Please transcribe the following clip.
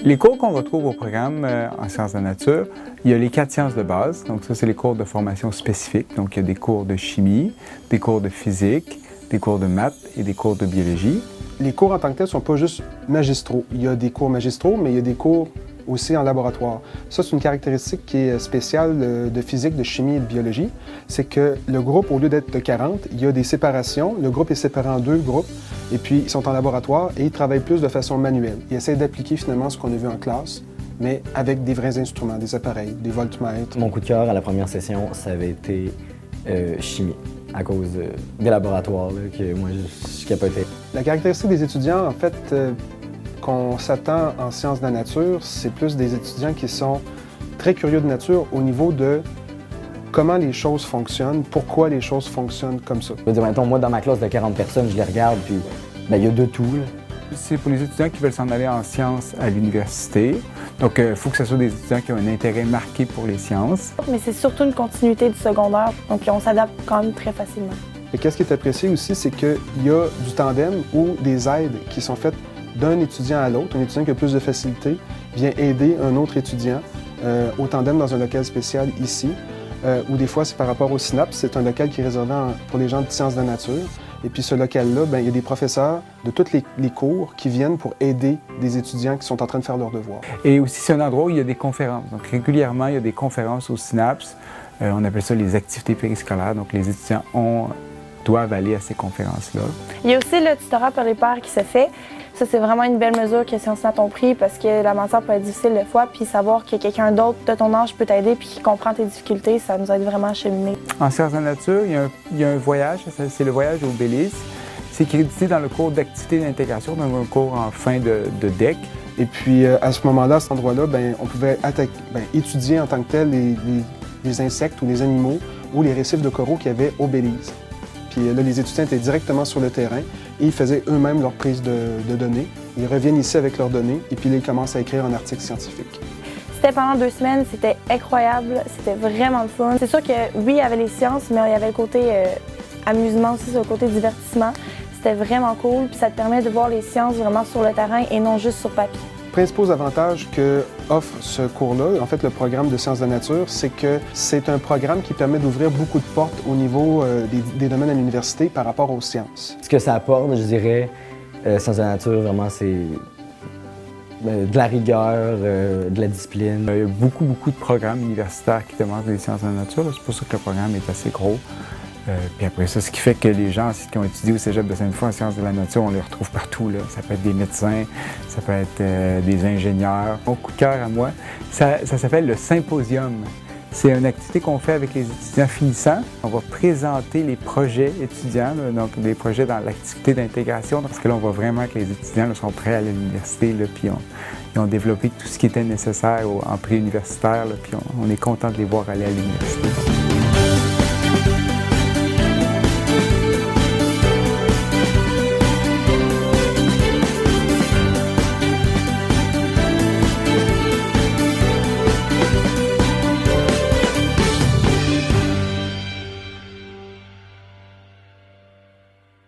Les cours qu'on retrouve au programme en sciences de la nature, il y a les 4 sciences de base. Donc ça, c'est les cours de formation spécifiques. Donc il y a des cours de chimie, des cours de physique, des cours de maths et des cours de biologie. Les cours en tant que tels ne sont pas juste magistraux. Il y a des cours magistraux, mais il y a des cours aussi en laboratoire. Ça, c'est une caractéristique qui est spéciale de physique, de chimie et de biologie. C'est que le groupe, au lieu d'être de 40, il y a des séparations. Le groupe est séparé en 2 groupes, et puis ils sont en laboratoire et ils travaillent plus de façon manuelle. Ils essaient d'appliquer finalement ce qu'on a vu en classe, mais avec des vrais instruments, des appareils, des voltmètres. Mon coup de cœur à la première session, ça avait été chimie, à cause des laboratoires, là, que moi, je capotais. La caractéristique des étudiants, en fait, qu'on s'attend en sciences de la nature, c'est plus des étudiants qui sont très curieux de nature au niveau de comment les choses fonctionnent, pourquoi les choses fonctionnent comme ça. Je veux dire, mettons, moi, dans ma classe de 40 personnes, je les regarde, puis il y a de tout, là. C'est pour les étudiants qui veulent s'en aller en sciences à l'université. Donc, il faut que ce soit des étudiants qui ont un intérêt marqué pour les sciences. Mais c'est surtout une continuité du secondaire, donc on s'adapte quand même très facilement. Et qu'est-ce qui est apprécié aussi, c'est qu'il y a du tandem ou des aides qui sont faites d'un étudiant à l'autre. Un étudiant qui a plus de facilité vient aider un autre étudiant au tandem dans un local spécial ici, ou des fois c'est par rapport au SNAP. C'est un local qui est réservé pour les gens de sciences de la nature. Et puis ce local-là, il y a des professeurs de tous les cours qui viennent pour aider des étudiants qui sont en train de faire leurs devoirs. Et aussi, c'est un endroit où il y a des conférences. Donc régulièrement, il y a des conférences au SNAPS. On appelle ça les activités périscolaires. Donc les étudiants doivent aller à ces conférences-là. Il y a aussi le tutorat par les pairs qui se fait. Ça, c'est vraiment une belle mesure que Sciences Nat ont pris parce que la matière peut être difficile des fois, puis savoir que quelqu'un d'autre de ton âge peut t'aider puis qui comprend tes difficultés, ça nous aide vraiment à cheminer. En sciences de la nature, il y a un voyage, c'est le voyage au Belize. C'est crédité dans le cours d'activité d'intégration, dans un cours en fin de DEC. Et puis à ce moment-là, à cet endroit-là, on pouvait étudier en tant que tel les insectes ou les animaux ou les récifs de coraux qu'il y avait au Belize. Puis là, les étudiants étaient directement sur le terrain et ils faisaient eux-mêmes leur prise de données. Ils reviennent ici avec leurs données et puis là, ils commencent à écrire un article scientifique. C'était pendant 2 semaines, c'était incroyable, c'était vraiment le fun. C'est sûr que oui, il y avait les sciences, mais il y avait le côté amusement aussi, le côté divertissement. C'était vraiment cool, puis ça te permet de voir les sciences vraiment sur le terrain et non juste sur papier. Les principaux avantages que offre ce cours-là, en fait le programme de sciences de la nature, c'est que c'est un programme qui permet d'ouvrir beaucoup de portes au niveau des domaines à l'université par rapport aux sciences. Ce que ça apporte, je dirais, sciences de la nature, vraiment, c'est de la rigueur, de la discipline. Il y a beaucoup de programmes universitaires qui demandent des sciences de la nature. C'est pour ça que le programme est assez gros. Puis après ça, ce qui fait que les gens qui ont étudié au Cégep de Sainte-Foy en sciences de la nature, on les retrouve partout, là. Ça peut être des médecins, ça peut être des ingénieurs. Mon coup de cœur à moi, ça s'appelle le symposium. C'est une activité qu'on fait avec les étudiants finissants. On va présenter les projets étudiants, là, donc des projets dans l'activité d'intégration, parce que là, on voit vraiment que les étudiants là, sont prêts à l'université, puis ils ont développé tout ce qui était nécessaire en pré-universitaire, puis on est content de les voir aller à l'université.